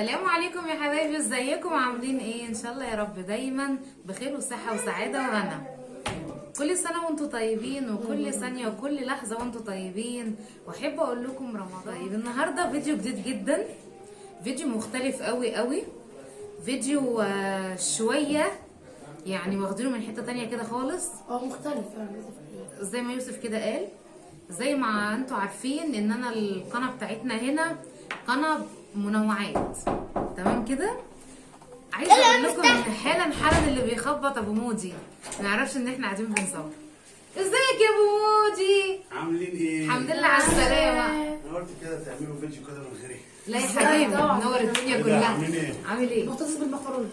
السلام عليكم يا حبايبي، ازيكم عاملين ايه؟ ان شاء الله يا رب دايما بخير وصحه وسعاده وهنا. كل سنه وانتم طيبين، وكل ثانيه وكل لحظه وانتم طيبين. واحب اقول لكم رمضان طيب. النهارده فيديو جديد جدا، فيديو مختلف قوي قوي، فيديو شويه يعني واخدينه من حته تانية كده خالص. مختلف زي ما يوسف كده قال، زي ما انتوا عارفين ان انا القناه بتاعتنا هنا قناه منوعات، تمام كده. عايزه اقول لكم ان حالا اللي بيخبط ابو مودي ما يعرفش ان احنا قاعدين بنصور. ازيك يا ابو مودي؟ عاملين ايه؟ الحمد لله على السلامه. انا قلت كده تعملوا فيديو كده من غيري. لا يا حبيبي، منور الدنيا كلها. عاملين ايه؟ عامل ايه؟ مختص بالمكرونه.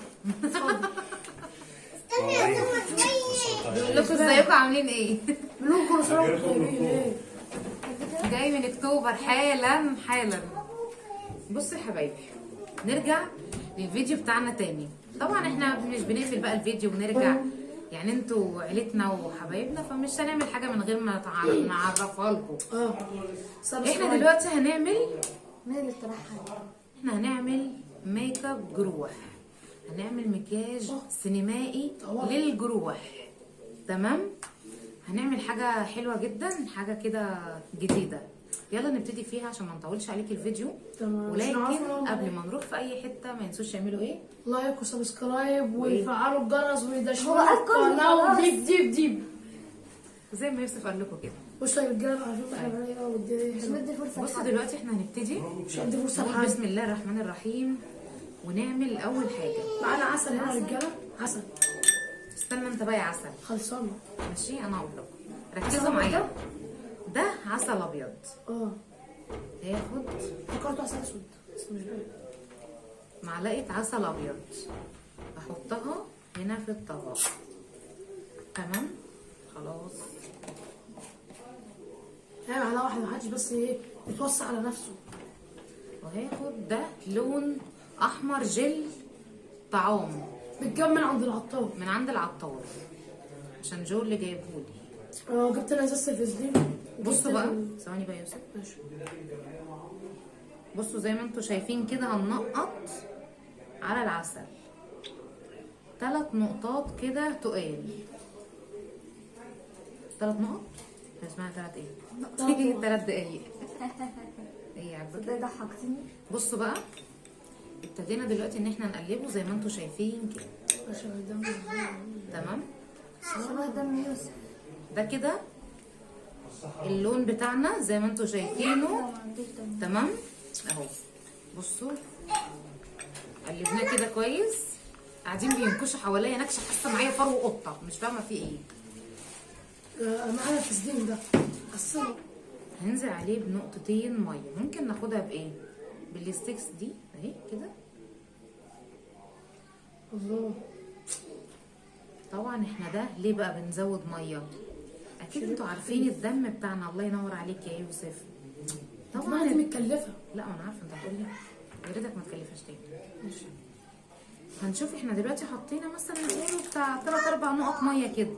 بقول لكم ازيكم عاملين ايه؟ بنقول كل سنه وانتم طيبين. ايه جاي من اكتوبر حالا. بصوا يا حبايبي، نرجع للفيديو بتاعنا تاني. طبعا احنا مش بنقفل بقى الفيديو ونرجع، يعني انتوا عيلتنا وحبايبنا، فمش هنعمل حاجه من غير ما نعرفها لكم. احنا دلوقتي هنعمل مين اللي اقترحها؟ احنا هنعمل ميك اب جروح، هنعمل مكياج سينمائي للجروح، تمام. هنعمل حاجه حلوه جدا، حاجه كده جديده. يلا نبتدي فيها عشان ما نطولش عليك الفيديو. تمام. ولكن قبل ما نروح في اي حته ما ينسوش يعملوا ايه؟ لايك وسبسكرايب ويفعلوا الجرس ويدشملوا القناه وديب زي ما يوسف قال لكم كده. بصوا يا رجاله، عارفين احنا بنعمل ايه ودي مش مدي فرصه بصوا دلوقتي احنا هنبتدي، مش هدي فرصه نقول لحد. بسم الله الرحمن الرحيم ونعمل اول حاجه. معانا عسل هنا يا رجاله، عسل. استنى انت بقى يا عسل، خلصانه. ماشي انا اقول لكم ركزوا معايا. ده عسل ابيض، هاخد فكرته عسل اسود بس مش باين. معلقه عسل ابيض احطها هنا في الطبق، تمام. خلاص هي معلقه واحده، محدش بس ايه يتوسع على نفسه. وهاخد ده لون احمر جل طعام بتجمع من عند العطار. من عند العطار عشان جو اللي جايبهولي. جبت لنا ازازه الفازلين. بصوا بقى، ثواني بقى يا يوسف. ماشي. بصوا زي ما انتوا شايفين كده هننقط على العسل 3 نقطات كده تقال. 3 نقط اسمها 3 ايه؟ 3 دقايق. ايه عجبك؟ ده ضحكتني. بصوا بقى، ابتدينا دلوقتي ان احنا نقلبه زي ما انتوا شايفين كده، تمام. شبه دم يوسف. ده كده اللون بتاعنا زي ما انتوا شايفينه، تمام اهو. بصوا قلبناه كده كويس، قاعدين بينكشوا حواليا نكشه، حاسه معايا فرو قطه مش فاهمه في ايه. معانا الفازلين ده قسمه. هننزل عليه بنقطتين ميه، ممكن ناخدها بايه؟ بالستيكس دي اهي كده. الله. طبعا احنا ده ليه بقى بنزود ميه؟ اكيد انتوا عارفين الدم بتاعنا. الله ينور عليك يا يوسف. طبعا دي متكلفه. لا انا عارفه انت هتقولي يا ريتك ما تكلفهاش تاني. ماشي. هنشوف احنا دلوقتي حطينا مثلا نقول بتاع 3 4 نقط ميه كده،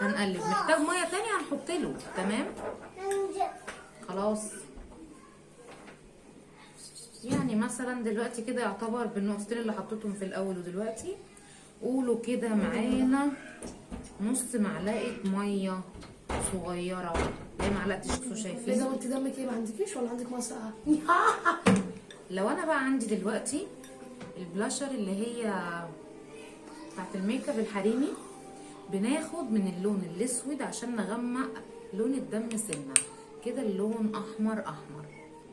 هنقلب. محتاج ميه تانية هنحط له، تمام. خلاص يعني مثلا دلوقتي كده يعتبر بالنقطتين اللي حطيتهم في الاول ودلوقتي قولوا كده معانا نص معلقه ميه صغيره، زي معلقه انتوا شايفين. اذا انت دمك ايه، ما عندكيش ولا عندك ميه ساقعه؟ لو انا بقى عندي دلوقتي البلاشر اللي هي بتاعت الميك اب الحريمي، بناخد من اللون الاسود عشان نغمق لون الدم سنه كده، اللون احمر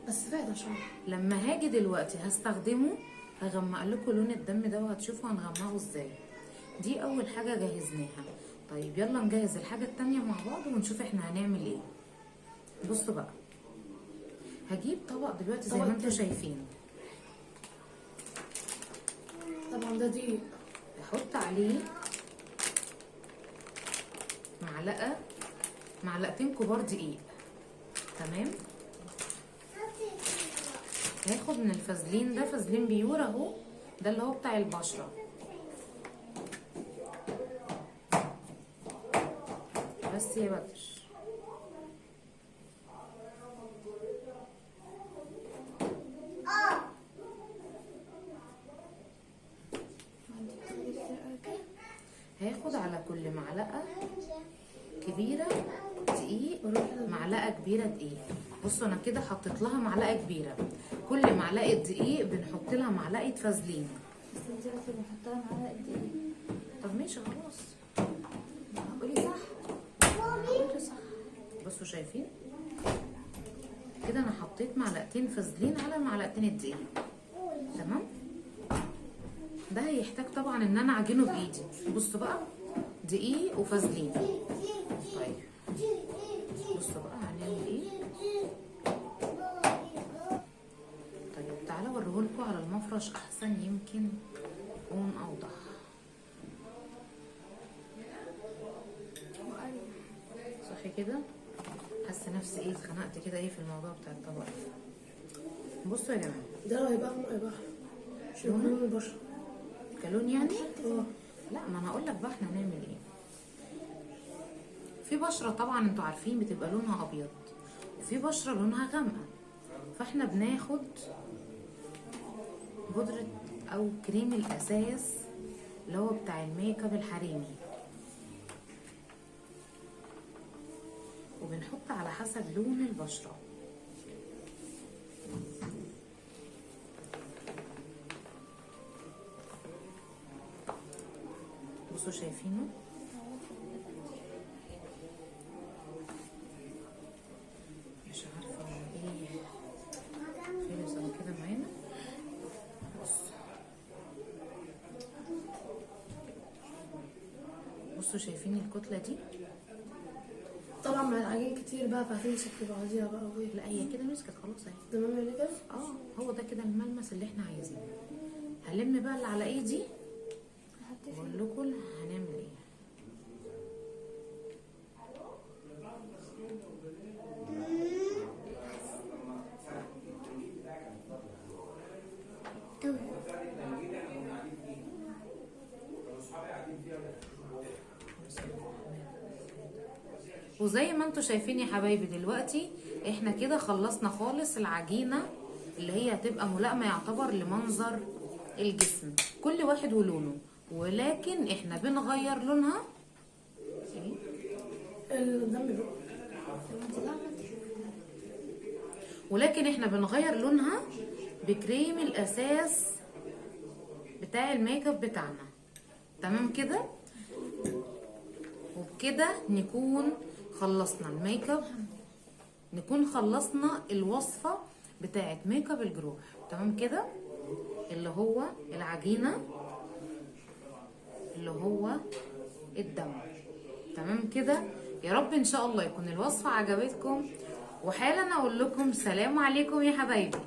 بس فايده شويه. لما هاجي دلوقتي هستخدمه هغمق لكم لون الدم ده وهتشوفوا هنغمقه ازاي. دي اول حاجه جهزناها. طيب يلا نجهز الحاجه التانيه مع بعض ونشوف احنا هنعمل ايه. بصوا بقى، هجيب طبق دلوقتي زي ما انتوا شايفين، طبعا ده دقيق. احط عليه معلقتين كبار دقيق، تمام. هاخد من الفازلين ده، فازلين بيور اهو، ده اللي هو بتاع البشره. بس يا بدر بناخد على كل معلقه كبيره دقيق معلقه كبيره دقيق. بصوا انا كده حطيت لها معلقه كبيره، كل معلقه دقيق بنحط لها معلقه فازلين. بس انت قلتي بنحط لها معلقه قد ايه؟ طب ماشي خلاص، قولي صح. قولي صح. بصوا شايفين كده انا حطيت معلقتين فازلين على معلقتين الدقيق. تمام. ده هيحتاج طبعا ان انا اعجنه بايدي. بصوا بقى دقيق وفازلين. طيب بصوا بقى هنعمل ايه. طيب تعالوا اوريهولكوا على المفرش احسن، يمكن يكون اوضح. صح كده؟ حاسه نفسي ايه اتخنقت كده ايه في الموضوع بتاع الطبق. بصوا يا جماعه ده لو هيبقى هيبقى شو لون البشرة. كلون يعني؟ اه لا ما انا هقول لك بقى احنا هنعمل ايه. في بشره طبعا انتوا عارفين بتبقى لونها ابيض، وفي بشره لونها غامقه، فاحنا بناخد بودره او كريم الاساس اللي هو بتاع الميك اب الحريمي، وبنحط على حسب لون البشره. بصوا شايفينه؟ مش عارفه ايه خلص اهو كده معانا. بصوا شايفين الكتله دي؟ طبعا مع العجين كتير بقى فهتمسك في بعضيها بقى وايه. لا هي كده مسكت خلاص اهي. تمام يعني كده؟ هو ده كده الملمس اللي احنا عايزينه. هلم بقى اللي على ايدي واقول لكم هنعمل ايه. وزي ما انتوا شايفين يا حبايبي دلوقتي احنا كده خلصنا خالص العجينة اللي هي هتبقى ملائمة يعتبر لمنظر الجسم، كل واحد ولونه، ولكن احنا بنغير لونها الدم بقى. ولكن احنا بنغير لونها بكريم الاساس بتاع الميك اب بتاعنا. تمام كده؟ وبكده نكون خلصنا الميك اب، نكون خلصنا الوصفة بتاعت ميك اب الجروح. تمام كده؟ اللي هو العجينة، اللي هو الدم. تمام كده؟ يا رب ان شاء الله يكون الوصفة عجبتكم، وحالا اقول لكم سلام عليكم يا حبايبي.